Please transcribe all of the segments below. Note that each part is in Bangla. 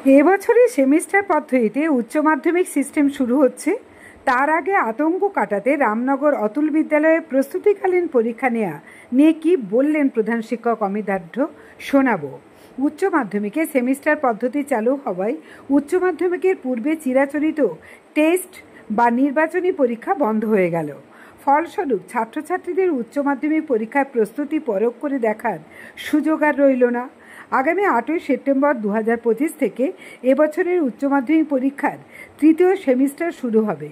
এবছরের সেমিস্টার পদ্ধতিতে উচ্চ মাধ্যমিক সিস্টেম শুরু হচ্ছে। তার আগে আতঙ্ক কাটাতে রামনগর অতুল বিদ্যালয়ে প্রস্তুতিকালীন পরীক্ষা নেওয়া নিয়ে কি বললেন প্রধান শিক্ষক অমিতাভ শোনাবো। উচ্চ মাধ্যমিকে সেমিস্টার পদ্ধতি চালু হওয়ায় উচ্চ মাধ্যমিকের পূর্বে চিরাচরিত টেস্ট বা নির্বাচনী পরীক্ষা বন্ধ হয়ে গেল। ফলস্বরূপ ছাত্রছাত্রীদের উচ্চ মাধ্যমিক পরীক্ষার প্রস্তুতি পরখ করে দেখার সুযোগ আর রইল না। আগামী 8ই সেপ্টেম্বর 2025 থেকে এবছরের উচ্চ মাধ্যমিক পরীক্ষার তৃতীয় সেমিস্টার শুরু হবে।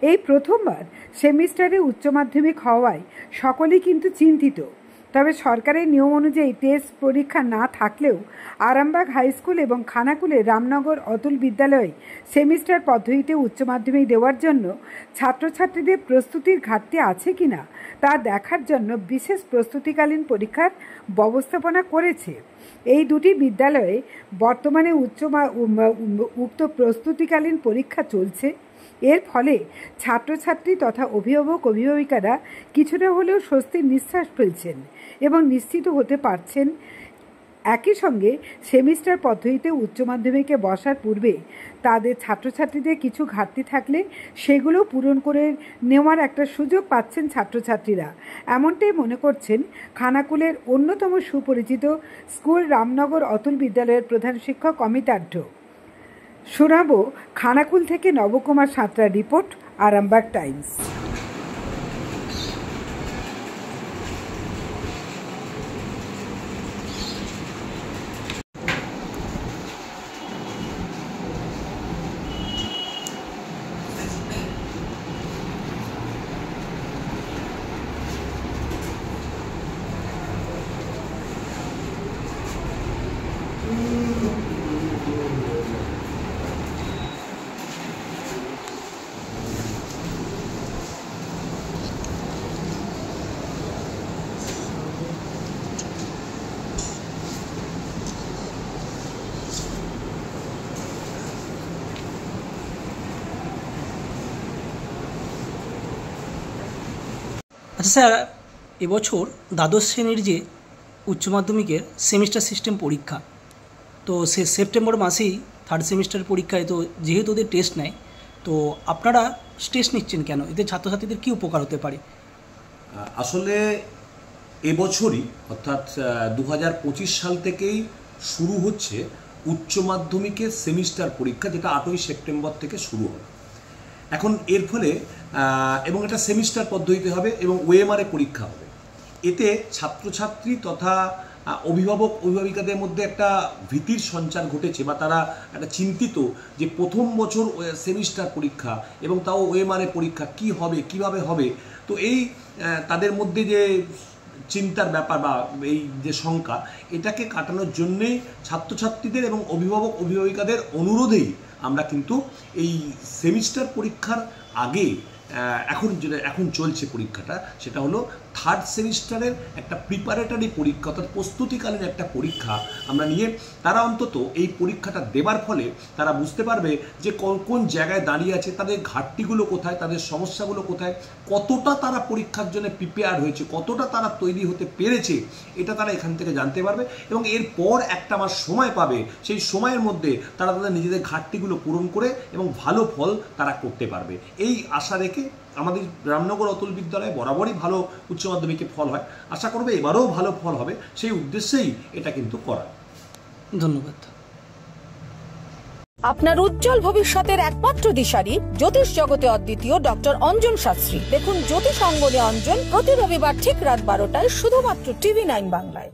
এই প্রথমবার সেমিস্টারে উচ্চ মাধ্যমিক হওয়ায় সকলেই কিন্তু চিন্তিত। তবে সরকারের নিয়ম অনুযায়ী টেস্ট পরীক্ষা না থাকলেও আরামবাগ হাই স্কুল এবং খানাকুলের রামনগর অতুল বিদ্যালয়ে সেমিস্টার পদ্ধতিতে উচ্চ মাধ্যমিক দেওয়ার জন্য ছাত্রছাত্রীদের প্রস্তুতির ঘাটতি আছে কিনা তা দেখার জন্য বিশেষ প্রস্তুতিকালীন পরীক্ষার ব্যবস্থাপনা করেছে। এই দুটি বিদ্যালয়ে বর্তমানে উক্ত প্রস্তুতিকালীন পরীক্ষা চলছে। এর ফলে ছাত্রছাত্রী তথা অভিভাবিকারা কিছুটা হলেও স্বস্তির নিঃশ্বাস ফেলছেন এবং নিশ্চিত হতে পারছেন। একই সঙ্গে সেমিস্টার পদ্ধতিতে উচ্চ মাধ্যমিকে বসার পূর্বে তাদের ছাত্রছাত্রীদের কিছু ঘাটতি থাকলে সেগুলো পূরণ করে নেওয়ার একটা সুযোগ পাচ্ছেন ছাত্রছাত্রীরা। এমনটাই মনে করছেন খানাকুলের অন্যতম সুপরিচিত স্কুল রামনগর অতুল বিদ্যালয়ের প্রধান শিক্ষক অমিতাভ। শোনাবো খানাকুল থেকে নবকুমার সাঁতরার রিপোর্ট, আরামবাগ টাইমস। আচ্ছা স্যার, এবছর দ্বাদশ শ্রেণীর যে উচ্চ মাধ্যমিকের সেমিস্টার সিস্টেম পরীক্ষা, তো সে সেপ্টেম্বর মাসেই থার্ড সেমিস্টার পরীক্ষায়, তো যেহেতু ওদের টেস্ট নেয়, তো আপনারা টেস্ট নিচ্ছেন কেন? এতে ছাত্রছাত্রীদের কী উপকার হতে পারে? আসলে এবছরই অর্থাৎ 2025 সাল থেকেই শুরু হচ্ছে উচ্চ মাধ্যমিকের সেমিস্টার পরীক্ষা, যেটা 8ই সেপ্টেম্বর থেকে শুরু হবে। এখন এর ফলে এবং এটা সেমিস্টার পদ্ধতিতে হবে এবং ওএমআরে পরীক্ষা হবে। এতে ছাত্রছাত্রী তথা অভিভাবিকাদের মধ্যে একটা ভীতির সঞ্চার ঘটেছে বা তারা একটা চিন্তিত যে প্রথম বছর সেমিস্টার পরীক্ষা এবং তাও ওএমআরে পরীক্ষা কি হবে, কিভাবে হবে। তো এই তাদের মধ্যে যে চিন্তার ব্যাপার বা এই যে শঙ্কা, এটাকে কাটানোর জন্যেই ছাত্রছাত্রীদের এবং অভিভাবিকাদের অনুরোধেই আমরা কিন্তু এই সেমিস্টার পরীক্ষার আগে এখন চলছে পরীক্ষাটা, সেটা হলো থার্ড সেমিস্টারের একটা প্রিপারেটরি পরীক্ষা, অর্থাৎ প্রস্তুতিকালীন একটা পরীক্ষা আমরা নিয়ে তারা অন্তত এই পরীক্ষাটা দেবার ফলে তারা বুঝতে পারবে যে কোন জায়গায় দাঁড়িয়ে আছে, তাদের ঘাটতিগুলো কোথায়, তাদের সমস্যাগুলো কোথায়, কতটা তারা পরীক্ষার জন্য প্রিপেয়ার হয়েছে, কতটা তারা তৈরি হতে পেরেছে, এটা তারা এখান থেকে জানতে পারবে এবং এরপর একটা মাস সময় পাবে। সেই সময়ের মধ্যে তারা তাদের নিজেদের ঘাটতিগুলো পূরণ করে এবং ভালো ফল তারা করতে পারবে। এই আশা রেখে আমাদের রামনগর অতুল বিদ্যালয়ে বরাবরই ভালো উচ্চ মাধ্যমিকে ফল হয়, আশা করবে এবারেও ভালো ফল হবে, সেই উদ্দেশ্যেই এটা কিন্তু করা। ধন্যবাদ। আপনার উজ্জ্বল ভবিষ্যতের একমাত্র দিশারি জ্যোতিষ জগতে অদ্বিতীয় ডক্টর অঞ্জন শাস্ত্রী। দেখুন জ্যোতিষ অঙ্গনে অঞ্জন প্রতি রবিবার ঠিক রাত 12টায় শুধুমাত্র TV9 বাংলায়।